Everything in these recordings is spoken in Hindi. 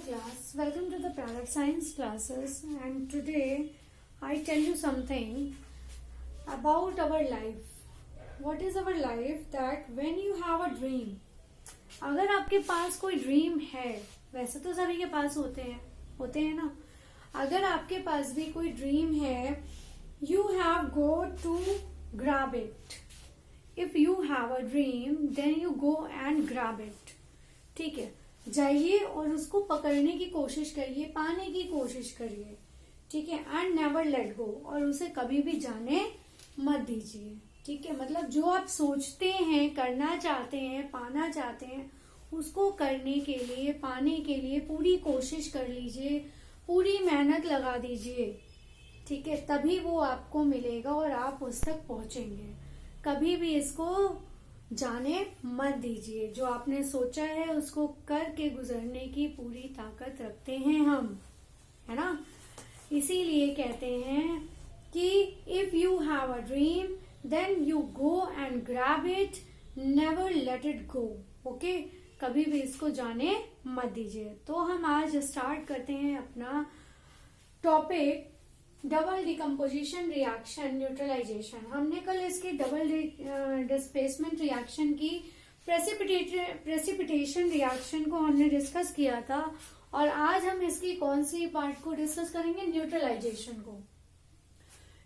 class. Welcome to the product science classes, and today I tell you something about our life. What is our life? That when you have a dream, अगर आपके पास कोई ड्रीम है, वैसे तो सभी के पास होते हैं ना. अगर आपके पास भी कोई ड्रीम है, you have go to grab it. If you have a dream, then you go and grab it. ठीक है, जाइए और उसको पकड़ने की कोशिश करिए, पाने की कोशिश करिए. ठीक है, एंड नेवर लेट गो, और उसे कभी भी जाने मत दीजिए. ठीक है, मतलब जो आप सोचते हैं, करना चाहते हैं, पाना चाहते हैं, उसको करने के लिए, पाने के लिए पूरी कोशिश कर लीजिए, पूरी मेहनत लगा दीजिए. ठीक है, तभी वो आपको मिलेगा और आप उस तक पहुंचेंगे. कभी भी इसको जाने मत दीजिए. जो आपने सोचा है उसको करके गुजरने की पूरी ताकत रखते हैं हम, है ना. इसीलिए कहते हैं कि if you have a dream then you go and grab it, never let it go. Okay, कभी भी इसको जाने मत दीजिए. तो हम आज स्टार्ट करते हैं अपना topic, double decomposition reaction neutralisation. हमने कल इसकी डबल डिस्प्लेसमेंट रिएक्शन की प्रेसिपिटेशन रिएक्शन को हमने डिस्कस किया था, और आज हम इसकी कौन सी पार्ट को डिस्कस करेंगे? न्यूट्रलाइजेशन को.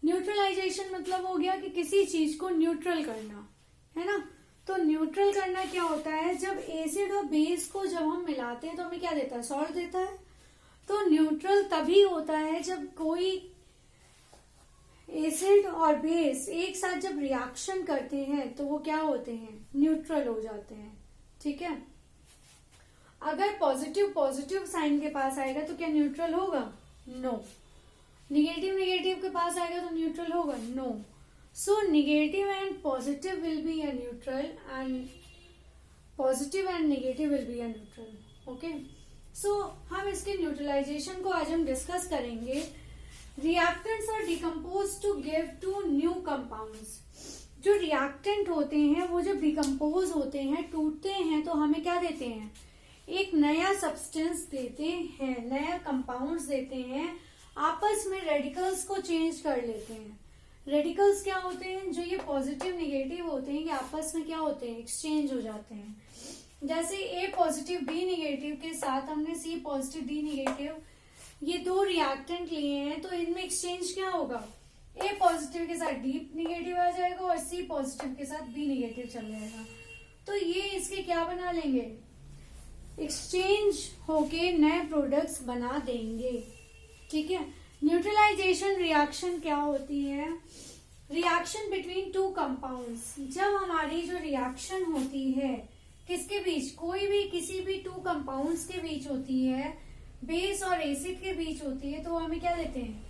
न्यूट्रलाइजेशन मतलब हो गया कि किसी चीज को न्यूट्रल करना, है ना. तो न्यूट्रल करना क्या होता है? जब एसिड और बेस को जब हम मिलाते हैं तो हमें क्या देता है? सॉल्ट देता है. तो न्यूट्रल तभी होता है जब कोई एसिड और बेस एक साथ जब रिएक्शन करते हैं तो वो क्या होते हैं? न्यूट्रल हो जाते हैं. ठीक है, अगर पॉजिटिव साइन के पास आएगा तो क्या न्यूट्रल होगा? नो. निगेटिव के पास आएगा तो न्यूट्रल होगा? No. So negative and positive will be a neutral, and positive and negative will be a neutral. Okay, so हम इसके न्यूट्रलाइजेशन को आज हम डिस्कस करेंगे. Reactants are decompose to give two new compounds. जो रिएक्टेंट होते हैं वो जब डिकम्पोज होते हैं, टूटते हैं, तो हमें क्या देते हैं? एक नया सब्सटेंस देते हैं, नया कंपाउंड्स देते हैं. आपस में रेडिकल्स को चेंज कर लेते हैं. रेडिकल्स क्या होते हैं? जो ये पॉजिटिव नेगेटिव होते हैं, ये आपस में क्या होते हैं? एक्सचेंज हो जाते हैं. जैसे ए पॉजिटिव बी नेगेटिव के साथ हमने सी पॉजिटिव डी नेगेटिव, ये दो रिएक्टेंट लिए हैं, तो इनमें एक्सचेंज क्या होगा? ए पॉजिटिव के साथ डी नेगेटिव आ जाएगा और सी पॉजिटिव के साथ बी नेगेटिव चल जाएगा. तो ये इसके क्या बना लेंगे? एक्सचेंज होके नए प्रोडक्ट्स बना देंगे. ठीक है, न्यूट्रलाइजेशन रिएक्शन क्या होती है? Reaction between two compounds. जब हमारी जो रिएक्शन होती है किसके बीच? कोई भी किसी भी टू कंपाउंड्स के बीच होती है, बेस और एसिड के बीच होती है, तो हमें क्या देते हैं?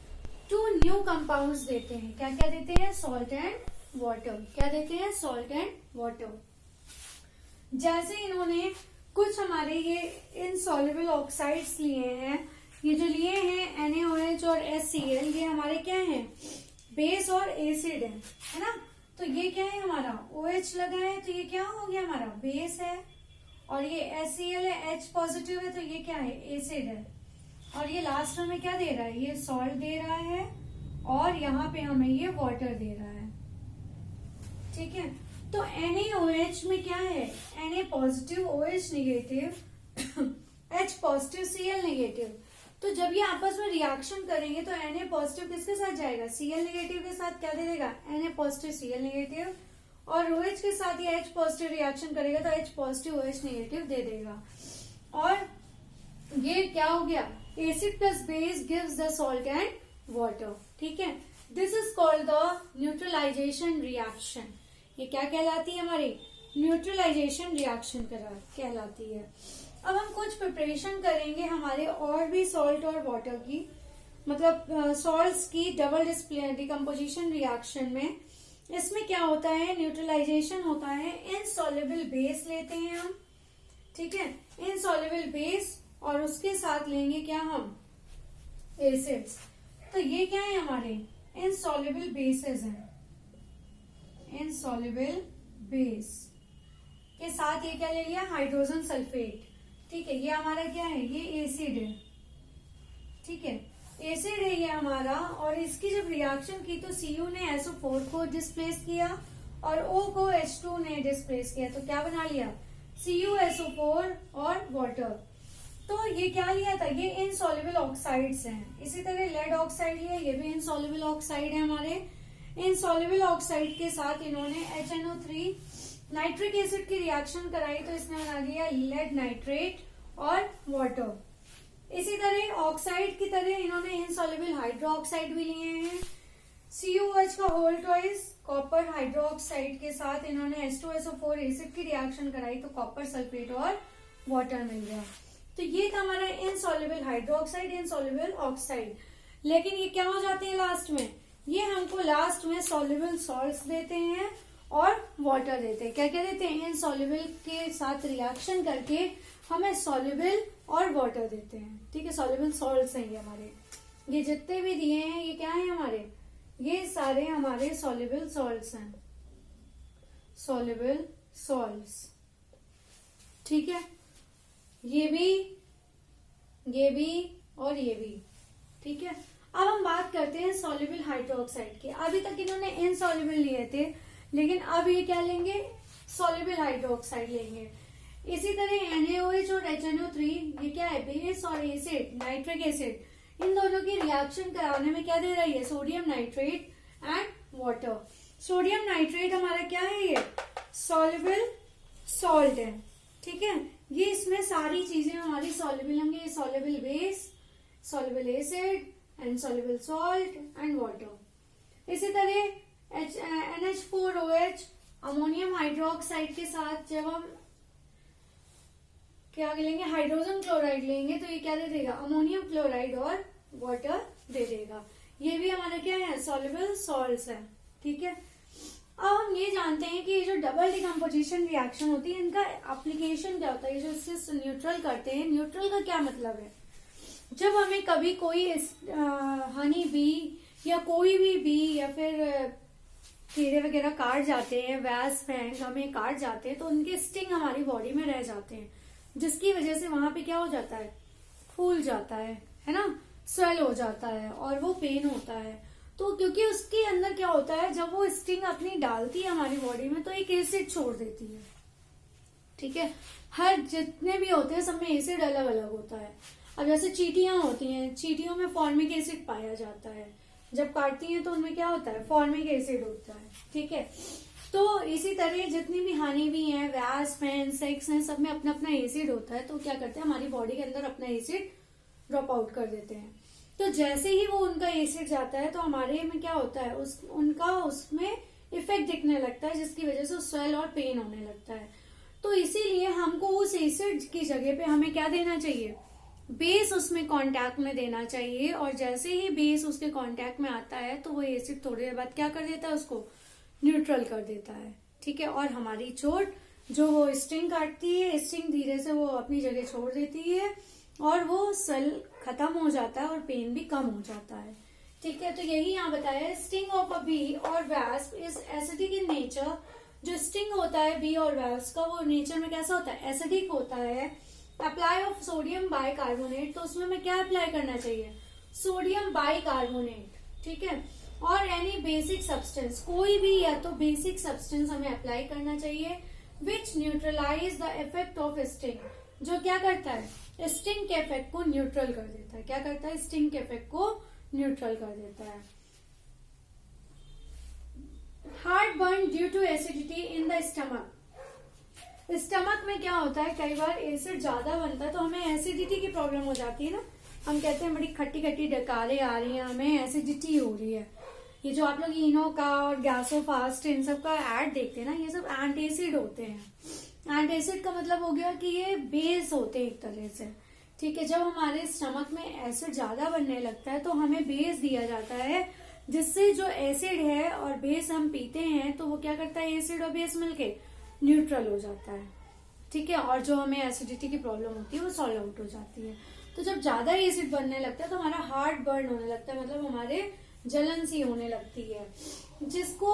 टू न्यू कंपाउंड्स देते हैं. क्या क्या देते हैं? Salt and water. क्या देते हैं? Salt and water. जैसे इन्होंने कुछ हमारे ये इनसॉल्युबल ऑक्साइड्स लिए हैं, ये जो लिए हैं NaOH और HCl, ये हमारे क्या हैं? बेस और एसिड है ना. तो ये क्या है? हमारा OH लगा है, तो ये क्या हो गया? हमारा बेस है. और ये HCl है, H पॉजिटिव है, तो ये क्या है? एसिड है. और ये लास्ट में क्या दे रहा है? ये सॉल्ट दे रहा है, और यहाँ पे हमें ये वाटर दे रहा है. ठीक है, तो NaOH में क्या है? Na positive, OH negative, H positive, Cl negative. तो जब ये आपस में रिएक्शन करेंगे तो Na पॉजिटिव किसके साथ जाएगा? Cl नेगेटिव के साथ. क्या दे देगा? Na positive, Cl negative. और OH के साथ ये H पॉजिटिव रिएक्शन करेगा तो H पॉजिटिव, OH नेगेटिव दे देगा. और ये क्या हो गया? Acid plus base gives the salt and water. ठीक है, this is called the neutralisation reaction. ये क्या कहलाती है? हमारी न्यूट्रलाइजेशन रिएक्शन कहलाती है. अब हम कुछ प्रिपरेशन करेंगे हमारे और भी सॉल्ट और वाटर की, मतलब सॉल्ट्स की डबल डिकम्पोजिशन रिएक्शन में. इसमें क्या होता है? न्यूट्रलाइजेशन होता है. इनसॉल्युबल बेस लेते हैं हम. ठीक है, इनसॉल्युबल बेस, और उसके साथ लेंगे क्या हम? एसिड्स. तो ये क्या है? हमारे इनसॉल्युबल बेसेस हैं. इनसॉल्युबल बेस के साथ ये क्या ले लिया? Hydrogen sulphate. ठीक है, ये हमारा क्या है, ये एसिड है, ठीक है, एसिड है ये हमारा। और इसकी जब रिएक्शन की तो Cu ने SO4 को डिस्प्लेस किया और O को H2 ने डिस्प्लेस किया, तो क्या बना लिया, CuSO4 और वाटर। तो ये क्या लिया था, ये इनसॉल्युबल ऑक्साइड्स हैं। इसी तरह लेड ऑक्साइड लिया, ये भी इनसॉल्युबल ऑक्साइड है हमारे। इनसॉल्युबल ऑक्साइड के साथ इन्होंने HNO3 नाइट्रिक एसिड की रिएक्शन कराई, तो इसने बना दिया लेड नाइट्रेट और वाटर। इसी तरह ऑक्साइड की तरह इन्होंने इनसॉल्युबल हाइड्रोक्साइड भी लिए हैं। CuH का होल ट्वाइस कॉपर हाइड्रोक्साइड के साथ इन्होंने H2SO4 एसिड की रिएक्शन कराई, तो कॉपर सल्फेट और वाटर मिल गया। तो ये था हमारा इनसॉल्युबल हाइड्रोक्साइड, इनसॉल्युबल ऑक्साइड। लेकिन ये क्या हो जाते हैं लास्ट में, ये हमको लास्ट में सॉल्युबल सॉल्ट्स देते हैं और वाटर देते हैं। क्या क्या देते हैं, इनसॉल्युबल के साथ रिएक्शन करके हमें सॉल्युबल और वाटर देते हैं, ठीक है। सॉल्युबल सॉल्ट्स हैं ये हमारे, ये जितने भी दिए हैं ये क्या है हमारे, ये सारे हमारे सॉल्युबल सॉल्ट्स हैं, सॉल्युबल सॉल्ट्स, ठीक है। ये भी और ये भी, ठीक है। अब हम बात करते हैं सॉल्युबल हाइड्रोक्साइड की। अभी तक इन्होंने इनसॉल्युबल लिए थे, लेकिन अब ये क्या लेंगे, सॉल्युबल हाइड्रोक्साइड लेंगे। इसी तरह NaOH और HNO3 ये क्या है, बेस और एसिड, नाइट्रिक एसिड, इन दोनों की रिएक्शन कराने में क्या दे रही है, sodium nitrate and water. Sodium nitrate हमारा क्या है, ये सॉल्युबल सॉल्ट है, ठीक है। ये इसमें सारी चीजें हमारी सॉल्युबल होंगी, soluble base, soluble acid and soluble salt and water. इसी तरह NH4OH अमोनियम हाइड्रोक्साइड के साथ जब हम क्या लेंगे, हाइड्रोजन क्लोराइड लेंगे, तो ये क्या दे देगा, अमोनियम क्लोराइड और वाटर दे देगा। ये भी हमारा क्या है, सॉल्युबल सॉल्ट्स है, ठीक है। अब हम ये जानते हैं कि ये जो डबल डिकम्पोजिशन रिएक्शन होती है, इनका एप्लीकेशन क्या होता है। ये जो इससे न्यूट्रल करते हैं, न्यूट्रल का क्या मतलब है, जब हमें कभी कोई हनी बी या कोई भी बी या फिर कीड़े वगैरह काट जाते हैं, वैस्प हैं हमें काट जाते हैं, तो उनके स्टिंग हमारी बॉडी में रह जाते हैं, जिसकी वजह से वहां पे क्या हो जाता है, फूल जाता है ना, स्वेल हो जाता है और वो पेन होता है। तो क्योंकि उसके अंदर क्या होता है, जब वो स्टिंग अपनी डालती है हमारी बॉडी में, तो एक एसिड छोड़ देती है, ठीक है। हर जितने भी होते हैं सब में एसिड अलग अलग होता है। अब जैसे चींटियां होती हैं, चींटियों में फॉर्मिक एसिड पाया जाता है, जब काटती हैं तो उनमें क्या होता है, फॉर्मिक एसिड होता है, ठीक है। तो इसी तरह जितनी भी हानि भी हैं, वैस्प हैं, इंसेक्ट्स हैं, सब में अपना अपना एसिड होता है। तो क्या करते हैं, हमारी बॉडी के अंदर अपना एसिड ड्रॉप आउट कर देते हैं। तो जैसे ही वो उनका एसिड जाता है, तो हमारे में क्या होता है, उनका उसमें इफेक्ट दिखने लगता है, जिसकी वजह से स्वेल और पेन होने लगता है। तो इसीलिए हमको उस एसिड की जगह पे हमें क्या देना चाहिए, बेस उसमें कांटेक्ट में देना चाहिए। और जैसे ही बेस उसके कांटेक्ट में आता है, तो वो एसिड थोड़ी देर बाद क्या कर देता है, उसको न्यूट्रल कर देता है, ठीक है। और हमारी चोट जो वो स्टिंग काटती है, स्टिंग धीरे से वो अपनी जगह छोड़ देती है और वो सेल खत्म हो जाता है और पेन भी कम हो जाता है, ठीक है। तो यही यहाँ बताया है, स्टिंग ऑफ अ बी और wasp is acidic in nature. जो स्टिंग होता है बी और वैस्प का, वो नेचर में कैसा होता है, एसिडिक होता है। अप्लाई ऑफ सोडियम बाइकार्बोनेट, तो उसमें हमें क्या अप्लाई करना चाहिए, सोडियम बाइकार्बोनेट, ठीक है। और एनी बेसिक सब्सटेंस, कोई भी या तो बेसिक सब्सटेंस हमें अप्लाई करना चाहिए, which neutralise the effect of sting, जो क्या करता है, स्टिंग के इफेक्ट को न्यूट्रल कर देता है। क्या करता है, स्टिंग के इफेक्ट को न्यूट्रल कर देता है। Heart burn due to acidity in the stomach, stomach में क्या होता है, कई बार एसिड ज्यादा बनता है तो हमें एसिडिटी की प्रॉब्लम हो जाती है ना, हम कहते हैं बड़ी खट्टी खट्टी डकारें आ रही हैं, हमें एसिडिटी हो रही है। ये जो आप लोग इनो का और गैसोफास्ट इन सब का ऐड देखते हैं ना, ये सब एंटासिड होते हैं। एंटासिड का मतलब हो गया कि ये बेस होते हैं एक तरह से, ठीक है। जब हमारे स्टमक में एसिड ज्यादा बनने लगता है तो हमें बेस दिया जाता है, जिससे जो एसिड है और बेस हम पीते हैं तो वो क्या करता है, एसिड और बेस मिलके न्यूट्रल हो जाता है, ठीक है। और जो हमें एसिडिटी की प्रॉब्लम होती है वो सॉल्व आउट हो जाती है। तो जब ज्यादा एसिड बनने लगता है तो हमारा हार्ट बर्न होने लगता है, मतलब हमारे जलन सी होने लगती है, जिसको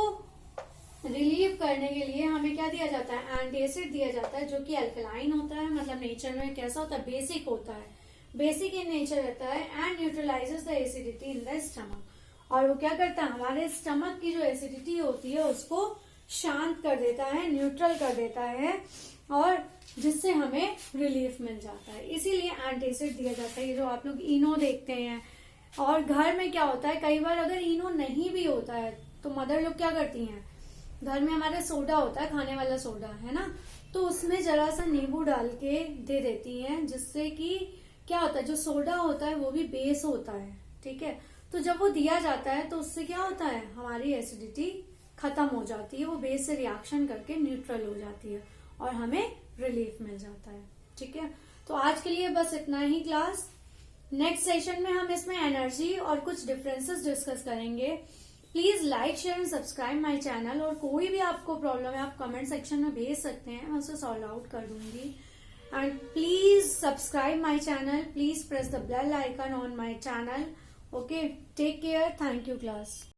रिलीव करने के लिए हमें क्या दिया जाता है, एंटासिड दिया जाता है, जो कि अल्कलाइन होता है, मतलब नेचर में कैसा होता है, बेसिक होता है, बेसिक इन नेचर रहता है, and neutralises the acidity in the stomach. और वो क्या करता है, हमारे स्टमक की जो एसिडिटी होती है उसको शांत कर देता है, न्यूट्रल कर देता है, और जिससे हमें रिलीफ मिल जाता है। इसीलिए एंटासिड दिया जाता है। ये जो आप लोग इनो देखते हैं, और घर में क्या होता है, कई बार अगर इनो नहीं भी होता है तो मदर लोग क्या करती हैं, घर में हमारे सोडा होता है, खाने वाला सोडा है ना, तो उसमें जरा सा नींबू डाल के दे देती हैं, जिससे कि क्या होता है, जो सोडा होता है वो भी बेस होता है, ठीक है। तो जब वो दिया जाता है तो उससे क्या होता है, हमारी एसिडिटी खत्म हो जाती है, वो बेस से रिएक्शन करके न्यूट्रल हो जाती है और हमें रिलीफ मिल जाता है, ठीक है। तो आज के लिए बस इतना ही क्लास। नेक्स्ट सेशन में हम इसमें एनर्जी और कुछ डिफरेंसेस डिस्कस करेंगे। Please like, share and subscribe my channel. और कोई भी आपको प्रॉब्लम है आप कमेंट सेक्शन में भेज सकते हैं, मैं उसे सॉल्व आउट कर दूंगी। And please subscribe my channel, please press the bell icon on my channel. Okay, take care, thank you class.